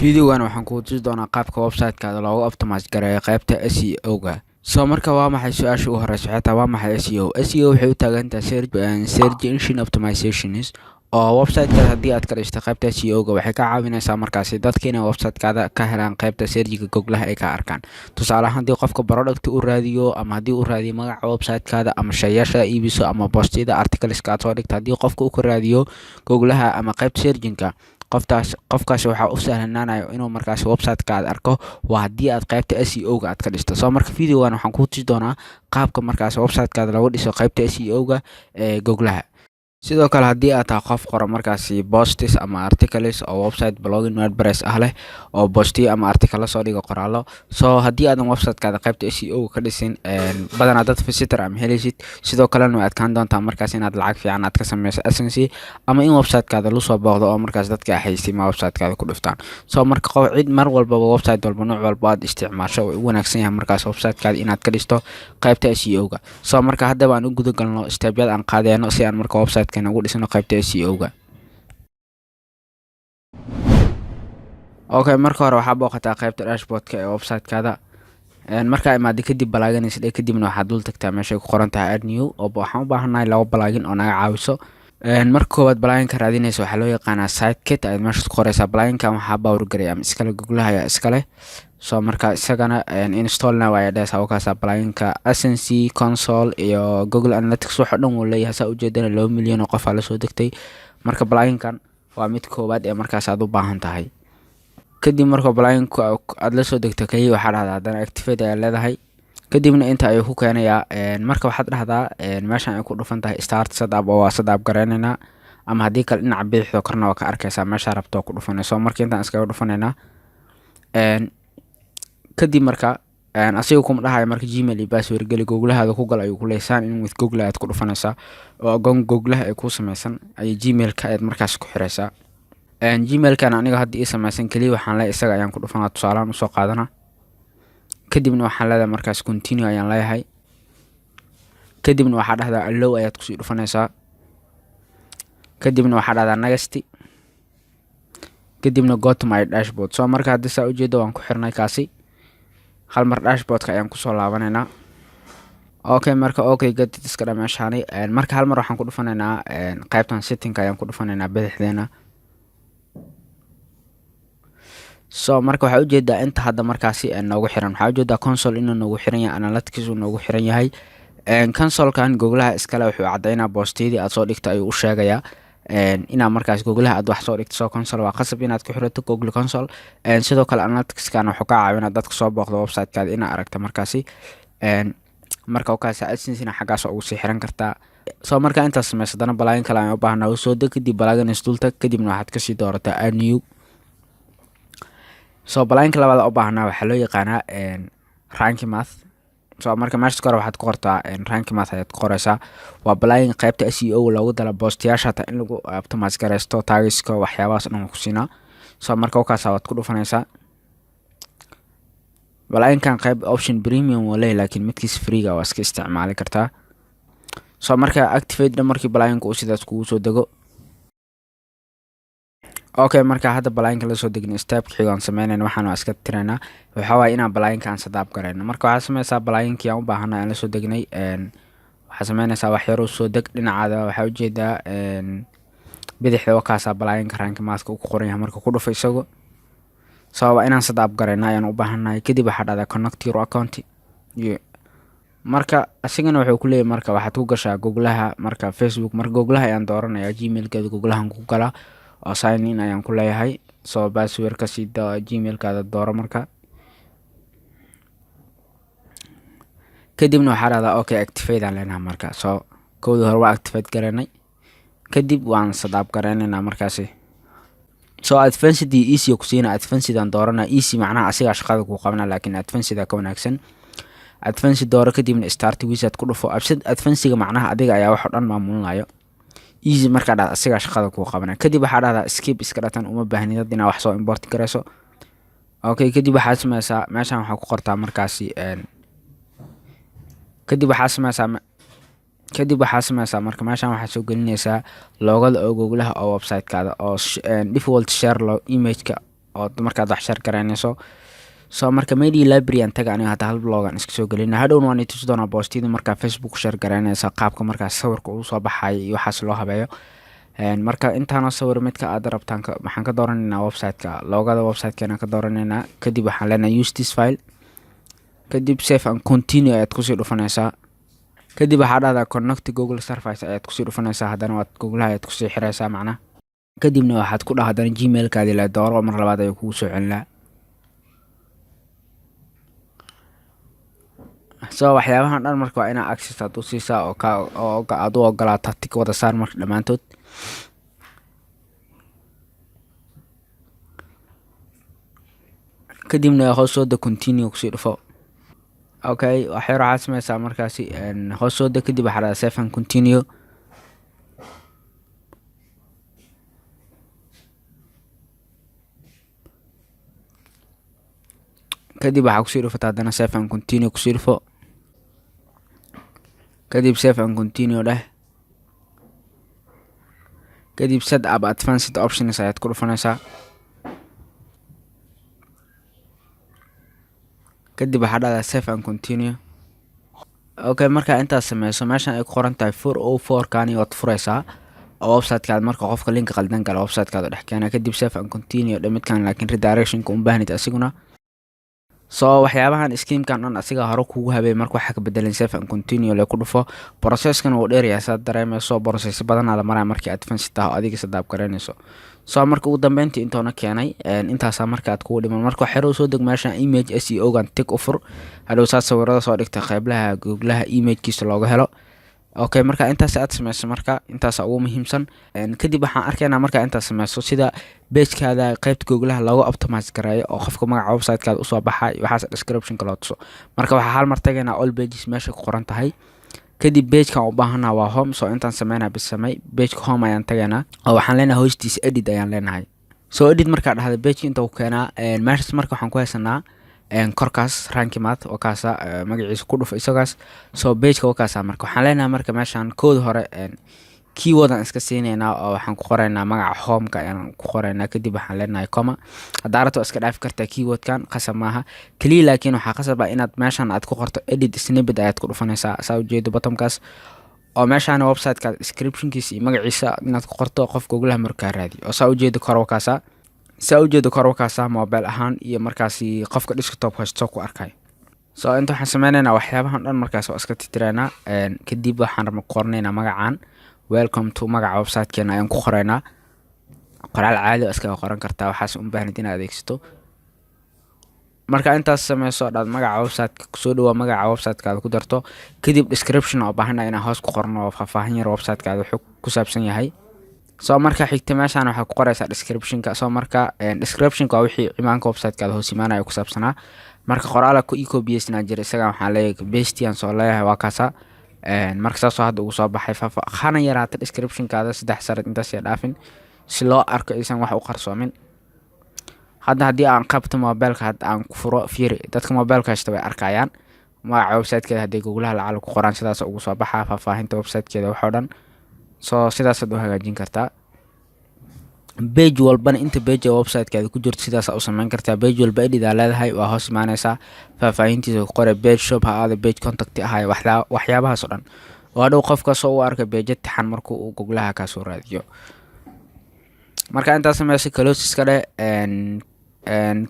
Fiidiyowan waxaan ku tusi doonaa qaabka website-kaada loogu optimize gareeyo qaybta SEO-ga. Marka waa maxay su'aasha ugu horeysa xitaa waa maxay SEO? SEO waxay u taagan tahay Search Engine Optimization oo website-kaada haddii aad ka dhigto qaybta SEO-ga waxay ka caawinaysaa markaasi dadka inay website-kaada ka helaan qaybta search-ga Google-ha ay ka arkaan. Tusaale ahaan haddii qofka product uu raadiyo ama haddii uu raadiyo magaca website-kaada ama shayasha iibiso ama post-yada articles-ka aad soo dhigto haddii qofka uu ka raadiyo Google-ha ama qaybta search-ga qofkaas waxa u sahlanaanayo inuu markaas website-kaada arko waa haddii aad qaybta SEO-ga aad ka dhisto. Marka fiidiyowan waxaan ku tusi doonaa qaabka markaas website-kaada loogu dhiso qaybta SEO-ga ee Google-ha. Sidoo kale haddii aad tahay qof qora markaasi posts ama articles oo website blogging WordPress ah leh oo postiyo ama article soo dhigo qoraallo haddii aadan website-kaada qaybta SEO ka dhisin badanaa dad visitor ama helaysid sidoo kalena way adkaan doontaa markaas inaad lacag fiican aad ka sameyso AdSense ama in website-kaada lagu soo booqdo oo markaas dadka xayeysiima website-kaada ku dhuftaan. Marka cid mar walbaba website walba nooc walba aad isticmaasho way u wanaagsan yahay markaas website-kaada inaad ka dhisto qaybta SEO-ga. Marka haddaba aan u guda galno step-yada aan qaadayno si aan marka website ugu dhisno qaybta SEO-ga. Marka hore waxaa booqataa qaybta dashboard-ka ee website-kaada. Marka imaado kadib balaaginaysid kadibna waxaad dul tagtaa meesha ku qoran tahay add new oo waxaan u baahanahay laba balaagin oo naga caawiso. Marka koowaad balaaginka raadinayso waxaa loo yaqaanaa sitekit ayaad meesha ku qoraysaa. Balaaginkan waxaa power gareey ama iskale Google-ha ayaa iskale. Marka isagana install now ayaa dhahaysaa wakaasa balaaginka AdSense console iyo Google Analytics waxa dhan uu leeyahay saa ujeedana 2 milyan oo qof la soo degtay. Marka balaaginkan waa mid koowaad ee markaas aad u baahan tahay. Kadib marka balaaginku aad la soo degto kaliya waxaa dhahdaa haddana activate ayaa leedahay. Kadibna inta ayuu ku keenayaa marka waxaad dhahdaa meeshan ay ku dhufan tahay start setup oo waa setup gareynaynaa ama haddii kale dhinaca bidixda korna waa ka arkaysaa meesha rabto ku dhufanayso. Marka intaan iskaga dhufanaynaa kadib marka asiga kuma dhahayo marka Gmail iyo password gali Google-haada ku gal ayuu ku leeyahay in with Google aad ku dhufanaysaa oo Google-ha ay ku sameysan ay Gmail-ka aad markaas ku xiraysaa. Gmail-kan aniga hadda ii sameysan kaliya waxaan leeyahay isaga ayaan ku dhufanaa tusaalaan u soo qaadana. Kadibna waxaan leedahay markaas continue ayaan leeyahay. Kadibna waxaa dhahdaa allow ayaad ku sii dhufanaysaa. Kadibna waxaa dhahdaa next. Kadibna go to my dashboard. Marka hadda saa ujeedo waan ku xirnay kaasi. hal mar dashboard-ka ayaan ku soo laabanaynaa. Marka gadid iska dhameeshaanay marka hal mar waxaan ku dhufanaynaa qaybtan setting-ka ayaan ku dhufanaynaa bidixdeena. Marka waxaa ujeedaa inta hadda markaasi noogu xiran waxaa ujeedaa console inuu noogu xiran yahay analytics uu noogu xiran yahay. Console-kan Google-ha iskale wuxuu cadeynaa postiyadii aad soo dhigtay ayuu u sheegayaa inaad markaas Google-ha aad wax soo dhigto console waa qasab inaad ku xirato Google Console. Sidoo kale analytics-kan wuxuu ka caawinaa dadka soo booqdo website-kaada inaad aragto markaasi marka wakaasa AdSense xaggaas ugu sii xiran kartaa. Marka intaas sameyso dana balaagin kale ayaan u baahnaa soo deg kadib balaagin isdul tag kadibna waxaad ka sii doorataa add new. Balaaginka labaad u baahnaa waxaa loo yaqaanaa rank math. Marka meesha kore waxaad ku qortaa rank math ayaad ku qoraysaa waa balaagin qaybta SEO loogu dala postyaasha in lagu optimize gareysto tagiska waxyaabahaas dhan ku siinaa. Marka wakaas waad ku dhufanaysaa. Balaaginkan qayb option premium oo leeyahay laakiin midkiis free-ga waa iska isticmaali kartaa. Marka activate markii balaaginku uu sidaas kugu soo dego. Marka hadda balaaginka la soo degin step xigaan sameynayna waxaan iska tiraynaa waxa waay inaan balaaginkan setup gareyno. Marka waxaad sameysaa balaaginkii aan u baahanahay aan la soo degnay waxaad sameynaysaa wax yar oo soo deg dhinacaada waxaa ujeedaa bidixda wakaasa balaaginka rank math ku qoran yahay marka ku dhufo isagu. Inaan setup gareyno ayaan u baahanahay kadib waxaad dhahdaa connect your account marka asigana wuxuu ku leeyahay marka waxaad ku gashaa Google-ha marka Facebook marka Google-ha ayaan dooranayaa Gmail-keeda Google-han ku galaa oo sign in ayaan ku leeyahay password-ka sida Gmail-kaada dooro marka kadibna waxaa dhahdaa activate aan leenahay marka kowda hore waa activate gareynay kadib waan setup gareynaynaa markaasi advanced easy ku siina advanced aan doorana easy macnaha asiga shaqada ku qabana laakiin advanced ka wanaagsan. Advanced dooro kadibna start wizard ku dhufo advanced-ga macnaha adiga ayaa wax dhan maamulinayo. Easy marka dhaad asiga shaqada ku qabana kadib waxaa dhahdaa skip iska dhatan uma baahnid inaad wax soo import gareyso. Kadib waxaad sameysaa meeshan waxaa ku qortaa markaasi kadib waxaad sameysaa marka meeshan waxaad soo gelinaysaa loogada oo Google-ha oo website-kaada oo default share image-ka oo markaad wax share garaynayso. So marka media library aan taga aniga hadda hal blog aan iska soo gelina hadhowna waan tusi doonaa boostiyada markaa Facebook share garaynaysa qaabka markaa sawirka uu soo baxay iyo waxaas loo habeeyo. marka intaan sawir midka aad rabtaan waxaan ka dooranaynaa website-ka loogada website-keena ka dooranaynaa kadib waxaan leenahay use this file kadib save and continue ayaad kusii dhufanaysaa kadib waxaa dhahdaa connect Google service ayaad kusii dhufanaysaa haddana waad Google ayaad kusii xiraysaa macnaha kadibna waxaad ku dhahdaan Gmail-kaadi la dooro mar labaad ay kugu soo celinaa. So waxyaabahan dhan marka waa inaa access aad u siisaa oo aad u ogolaataa tik wada saar marka dhamaantood. kadibna hoosooda continue kusii dhufo. Okay waxay waxaad sameysaa markaasi hoosooda kadib waxaa dhahdaa save and continue. kadib waxaa kusii dhufataa haddana save and continue kusii dhufo kadib save and continue dheh kadib set up advanced options ayaad ku dhufanaysaa kadib waxaa dhahdaa save and continue. Okay marka intaas sameyso meeshan ay ku qoran tahay 404 kaani waad furaysaa oo website-kaada marka qofka link qaldan gala website-kaada dhex keena kadib save and continue midkan laakiin redirection-ka u baahnid asiguna. So waxyaabahan scheme-kan dhan asiga hore kugu habeey marka waxa ka bedelan save and continue la ku dhufo process-kan uu dheer yahay saad dareemayso process badan la maraa markii advanced tahay adiga sadaab garanayso. So marka ugu dambeyntii intoona keenay intaas marka aad ku dhiman marka xero soo deg meesha image SEO gan tick offer hadhow saad sawirada soo dhigtay qayblaha Google image-kiisa looga helo. Okay marka intaas aad sameyso marka intaas ugu muhiimsan kadib waxaan arkaynaa marka intaas sameyso sida page-kaada qaybta Google loogu optimize gareeyo oo qofka magaca website-kaada u soo baxay waxaas description-ka loo tuso. marka waxa hal mar tagaynaa all pages meesha ku qoran tahay kadib page-kan u baahanaa waa home. So intaan sameynaa bis samey page-ka home ayaan tagaynaa oo waxaan leenahay hostis edit ayaan leenahay. So edit marka dhahda page inta uu keenaa meeshaas marka waxaan ku haysanaa korkaas rankimaad oo kaasa magaciisa ku dhuf isagaas. So page-ka oo kaasa marka waxaan leenahay marka meeshan kood hore keyword aan iska siinayna oo waxaan ku qoraynaa magaca home-ka ayaan ku qoraynaa kadib waxaan leenahay comma hadda rabto iska dhaaf kartaa keyword-kan qasab maaha kaliya laakiin waxaa qasab ah inaad meeshan aad ku qorto edit snippet ayaad ku dhufanaysaa saa u jeedo bottom-kaas oo meeshan website-ka description-kiisa iyo magaciisa inaad ku qorto qof Google markaa raadi oo saa u jeedo korwakaasa saa u jeedo korwakaasa mobile ahaan iyo markaasi qofka desktop haysto ku arkay. So inta waxaan sameynaynaa waxyaabahan dhan markaas oo iska tirtirayna kadib waxaan rabnaa qornaynaa magacaan welcome to magaca website-keena ayaan ku qoraynaa qoraal caadi iska qoran kartaa waxaas u baahnid inaad adeegsato. marka intaas sameyso dhaad magaca website-ka soo dhawa magaca website-kaada ku darto kadib description oo baahanaa inaan hoos ku qorno faahfaahin yar website-kaada wuxuu ku saabsan yahay. So marka xigta meeshan waxa ku qoraysaa description-ka. So marka description-ka waa wixii ciwaanka website-kaada hoos imaanayo ku saabsanaa marka qoraal ku copy-paste jira isaga waxaan leeyahay paste-yan soo leeyahay waa kaasa marka saasoo hadda ugu soo baxay faahfaahin yaraata description-kaada 3 sar intaas ay dhaafin si loo arko isan wax u qarsoomin. hadda haddii aan qabto mobile-ka hadda aan ku furo fiiri dadka mobile-ka haysta way arkayaan magaca website-keeda haddii Google lacal ku qoraan sidaas ugu soo baxaa faahfaahinta website-keeda wax oo dhan. So sidaas aad u hagaajin kartaa page walbana inta page website-kaada ku jirto sidaas u sameyn kartaa. page walba edit leedahay waa hoos imaanaysaa faahfaahintiisa ku qoray page shop ha aad page contact ahay waxyaabahaas oo dhan oo hadhow qofka soo u arka page taxan markuu uu Google ka soo raadiyo. marka intaas sameyso close iska dheh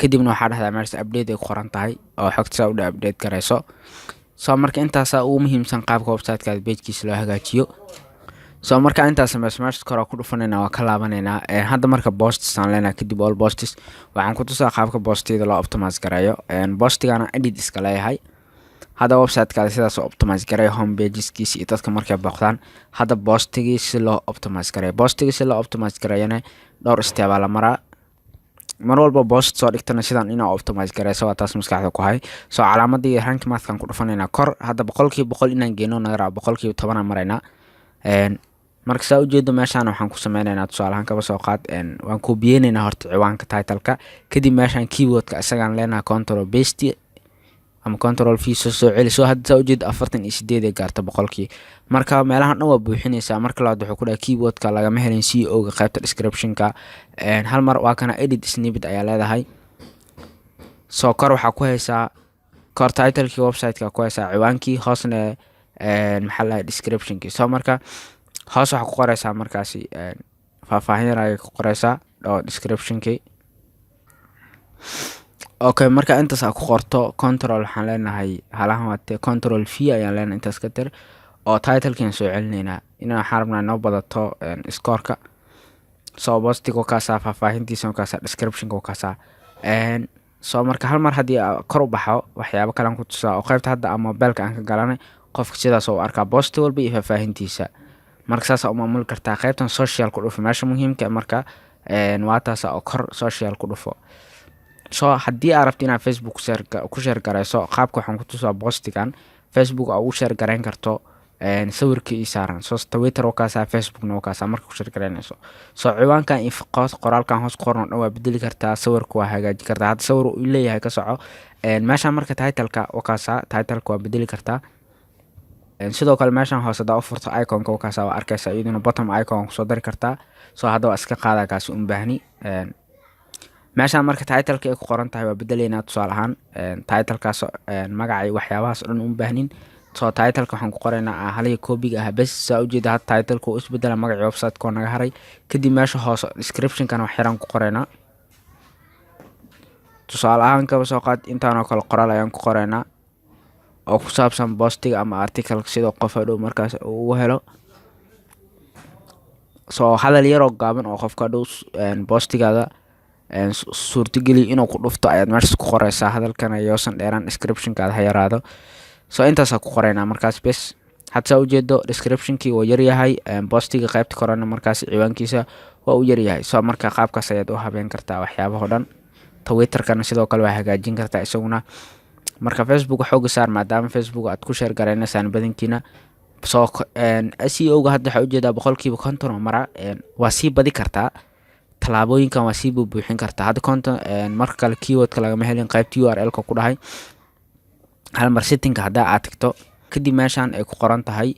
kadibna waxaa dhahdaa meesha update ay qoran tahay oo xogta u update gareyso. So marka intaas ugu muhiimsan qaabka website-kaada page-kiisa loo hagaajiyo. So marka intaas sameyso meesha kor ku dhufanayna waa ka laabanayna hadda marka posts aan leenahay kadib all posts waxaan ku tusaa qaabka postida loo optimize gareeyo. postigana edit iska leeyahay hadda website-kaada sidaas oo optimize gareeyo home pages-kiisa iyo dadka markay booqdaan hadda postigiisa loo optimize gareeyo. postigiisa loo optimize gareeyana dhowr step la maraa mar walba post soo dhigtana sidaan inaa optimize gareyso waa taas maskaxda ku hay. So calaamadii rank math-kan ku dhufanayna kor hadda 100% inaan geeno naga 110 aan maraynaa marka saa u jeedo meeshan waxaan ku sameynaynaa tusaalahan kaba soo qaad waan copy-yeynaa horta ciwaanka title-ka kadib meeshan keyword-ka isagaan leenahay control paste ama control v soo celi. soo hadda saa ujeed 48 ee gaarta boqolkii. marka meelahan dhan waa buuxinaysaa. marka labaad wuxuu ku dhahay keywordka lagama helin CEO ga qaybta descriptionka. hal mar waa kana edit snippet ayaa leedahay. soo kor waxaa ku haysaa kor titlekii websiteka ku haysaa ciwaankii, hoosna maxaa la descriptionkii. soo marka hoos waxaa ku qoraysaa markaasi faahfaahin yar ayay ku qoraysaa oo descriptionkii. okay, marka intaas aad ku qorto control waxaan leenahay halahan waate control v ayaan leenahay intaas ka tir oo titlekii soo celinaynaa inaan waxaan rabnaa noo badato scoreka. soo postiga wakaasa faahfaahintiisa wakaasa descriptionka wakaasa. soo marka hal mar haddii kor u baxo waxyaabo kale aan ku tusaa oo qaybta hadda ama mobilka aan ka galanay qofka sidaas oo arkaa post walba iyo faahfaahintiisa. marka saas u maamuli kartaa qaybtan social ku dhufo meesha muhiimka marka waa taas oo kor social ku dhufo. soo haddii aad rabto inaad Facebook ku share garayso qaabka waxaan ku tusaa postigan Facebook oo ugu share garayn karto sawirkii ii saaran. soo Twitter wakaasa, Facebookna wakaasa marka ku share garaynayso. soo ciwaankan iyo qoraalkan hoos qorno dhan waa bedeli kartaa, sawirka waa hagaaji kartaa. hadda sawir uu leeyahay ka soco meeshaan marka titleka wakaasa, titleka waa bedeli kartaa. sidoo kale meeshaan hoose hadaa u furto iconka wakaasa waa arkaysaa iyaduna bottom icon kusoo dari kartaa. soo hadda waa iska qaada kaasi un baahni. meeshaan marka titleka ay ku qoran tahay waa bedelaynaa. tusaale ahaan titlekaas magacay waxyaabahaas dhan un baahnin. soo titleka waxaan ku qoraynaa halihii copyga ah bes. saa ujeeda hadda titleka uu isbedela magacii websiteka oo naga haray. kadib meesha hoose descriptionkana wax yaraan ku qoraynaa. tusaale ahaan kaba soo qaad intaanoo kale qoraal ayaan ku qoraynaa oo ku saabsan postiga ama articleka sidoo qof hadhow markaas ugu helo. soo hadal yaroo gaaban oo qofka hadhow postigaada suurtageli inuu ku dhufto ayaad meeshaas ku qoraysaa. hadalkana yoosan dheeraan descriptionkaada ha yaraado. soo intaasaa ku qoraynaa markaas bes. hadda saa ujeedo descriptionkii waa yaryahay, postiga qaybta korana markaas ciwaankiisa waa u yaryahay. soo marka qaabkaas ayaad u habeen kartaa waxyaabaho dhan. Twitterkana sidoo kale waa hagaajin kartaa isaguna. marka Facebook xooga saar maadaama Facebook aad ku share garaynaysaan badankiina. soo SEO ga hadda waxaa ujeedaa boqolkiiba 50 oo mara waa sii badi kartaa. talaabooyinkan waa sii buuxin kartaa. hadda content marka kale keywordka lagama helin qaybta URL-ka ku dhahay. hal mar settingka haddaa aad tagto kadib meeshaan ay ku qoran tahay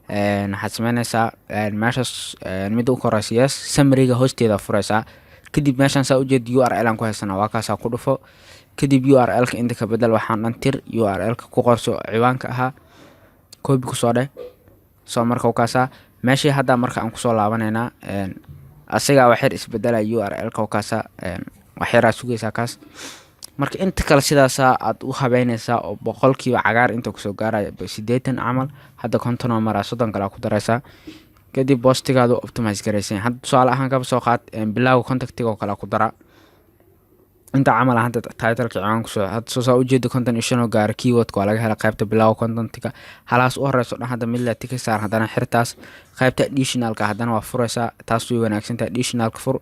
waxaad sameynaysaa meeshaas mid u koraysa yes summary-ga hoosteeda furaysaa. kadib meeshaan saa ujeed URL aan ku haysanaa waa kaasaa ku dhufo. kadib URL-ka inta ka bedel waxaan dhan tir URL-ka ku qorso ciwaanka ahaa copy ku soo dheh. soo marka wakaasa meeshii hadda marka aan kusoo laabanaynaa asaga waxyar isbedela URL-ka wakaasa waxyaraa sugaysaa kaas. marka inta kale sidaasa aad u habeynaysaa oo boqolkiiba cagaar inta kusoo gaaraya 80 camal. hadda 50 oo mara 30 kale ku daraysaa. kadib postigaadu optimize garaysan. hadda tusaale ahaan kaba soo qaad bilowga contactiga oo kale ku dara inta camal hadda titleka ciwaanku soo hadda soo saa ujeedo content ishanoo gaara keywordka waa laga hela qaybta bilowga contentiga. halaas u horeyso dhan hadda mid la tika saar haddana xirtaas qaybta additionalka haddana waa furaysaa. taas way wanaagsantahay additionalka fur.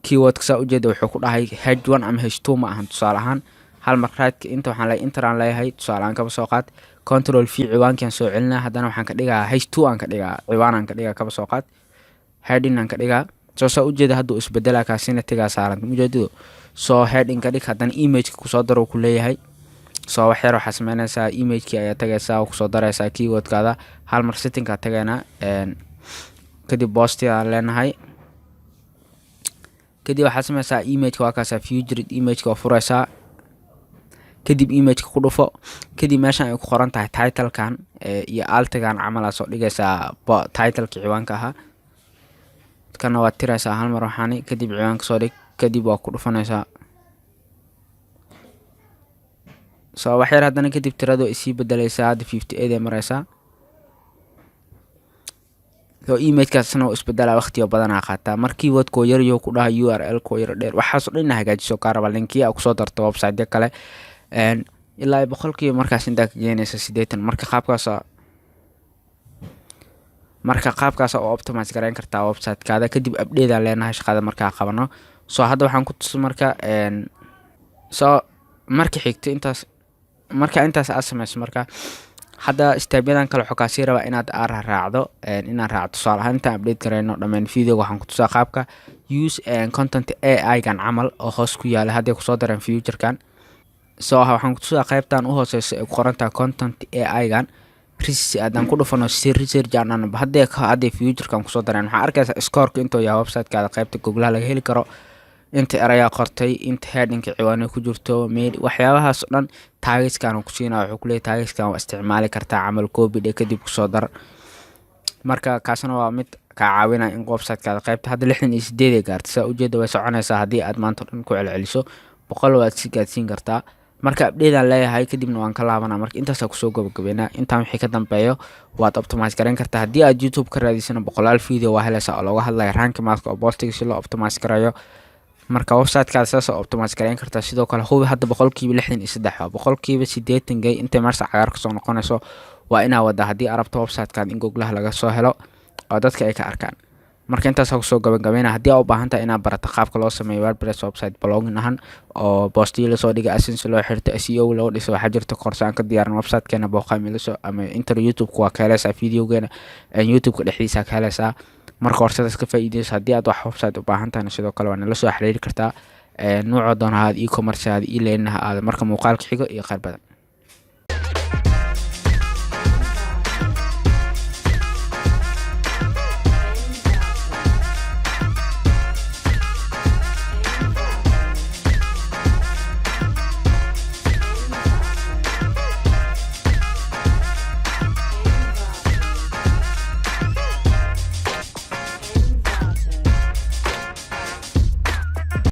keywordka saa ujeeda wuxuu ku dhahay h1 ama h2 ma ahan. tusaale ahaan hal mar right inta waxaan leeyahay interaan leeyahay. tusaale ahaan kaba soo qaad control v ciwaankan soo celinaa. haddana waxaan ka dhigaa h2 aan ka dhigaa ciwaan aan ka dhigaa kaba soo qaad heading aan ka dhigaa. soo saa ujeeda hadda isbedela kaasina tigaa saaran ujeedado. soo heading ka dhig haddana image-ka kusoo daro ku leeyahay. soo wax yar waxaa sameynaysaa image-kii ayaa tagaysaa oo kusoo daraysaa keywordkaada. hal mar settingka tagaynaa kadib posti aan leenahay. kadib waxaa sameynaysaa image-ka waa kaasaa featured image-ka oo furaysaa. kadib image-ka ku dhufo. kadib meeshaan ay ku qoran tahay title-kan iyo alt-gan camal soo dhigaysaa title-ka ciwaanka ahaa. kana waa tiraysaa hal mar waxaani kadib ciwaanka soo dhig. kadib waa ku dhufanaysaa. soo wax yar haddana kadib tirado isii bedelaysaa. hadda 58 ay maraysaa. soo image-kaasna isbedela waqtiyo badan qaataa. markii keywordka yaryo ku dhahay URL-ka yar dheer waxaas oo dhan hagaajiso ka raba linkiya ku soo darto website kale ilaa boqolkiiba markaas inta ka geenaysa 80. marka qaabkaas oo optimize garayn kartaa website-kaada. kadib update aan leenahay shaqada markaa qabano. soo hadda waxaan ku tuso marka soo markii xigto intaas aad samayso marka hadda step-yadan kale waxaa kaasii rabaa inaad raacdo tusaale ahaan intaan update garayno dhammaan video waxaan ku tusaa qaabka use content AI-gan camal oo hoos ku yaala hadday kusoo dareen future-kan. soo waxaan ku tusaa qaybtan u hooseyso ee ku qoran tahay content AI-gan research haddaan ku dhufano research aan hadday future-kan kusoo dareen waxaa arkaysaa score-ka intuu yahay website-kaada qaybta Google laga heli karo, inta erayaa qortay, inta heading-ka ciwaanay ku jirto, waxyaabahaas oo dhan tageskan ku siinaa. wuxuu ku leeyahay tageskan waa isticmaali kartaa camal copy kadib kusoo dar. marka kaasna waa mid ka caawinaya in website-kaada qaybta hadda 68 ay gaartay. saa ujeeda way soconaysaa haddii aad maanta dhan ku celceliso 100 waad si gaadsiin kartaa. marka update aan leeyahay kadibna waan ka laabanaa. marka intaas kusoo gabagabeynaa. intaan wixii ka dambeeyo waad optimize gareyn kartaa. haddii aad YouTube ka raadisana 100 video waa helaysaa oo looga hadlayo rank mask oo postiga si loo optimize gareeyo. marka website-kaada saas oo optimize gareyn kartaa. sidoo kale hubi hadda 63% waa 80% gay intay marsa cagaar ka soo noqonayso waa inaa wada haddii arabto website-kaada in Google laga soo helo oo dadka ay ka arkaan. marka intaas kusoo gabagabeynaa. haddii aad u baahan tahay inaad barato qaabka loo sameeyo WordPress website blogging ahaan oo postiyo lasoo dhigo, AdSense loo xirto, SEO loo dhiso, waxaa jirta koorso aan ka diyaarin website-keena booqaamilaso ama inter YouTube-ka waa ka helaysaa videogeena YouTube-ka dhexdiisa ka helaysaa. marka koorsadaas ka faa'iideyso. haddii aad wax website u baahan tahayna sidoo kale waa nala soo xiriiri kartaa. nuuca doona aad e-commerce aad e-learning aad. marka muuqaalka xigo iyo qaar badan.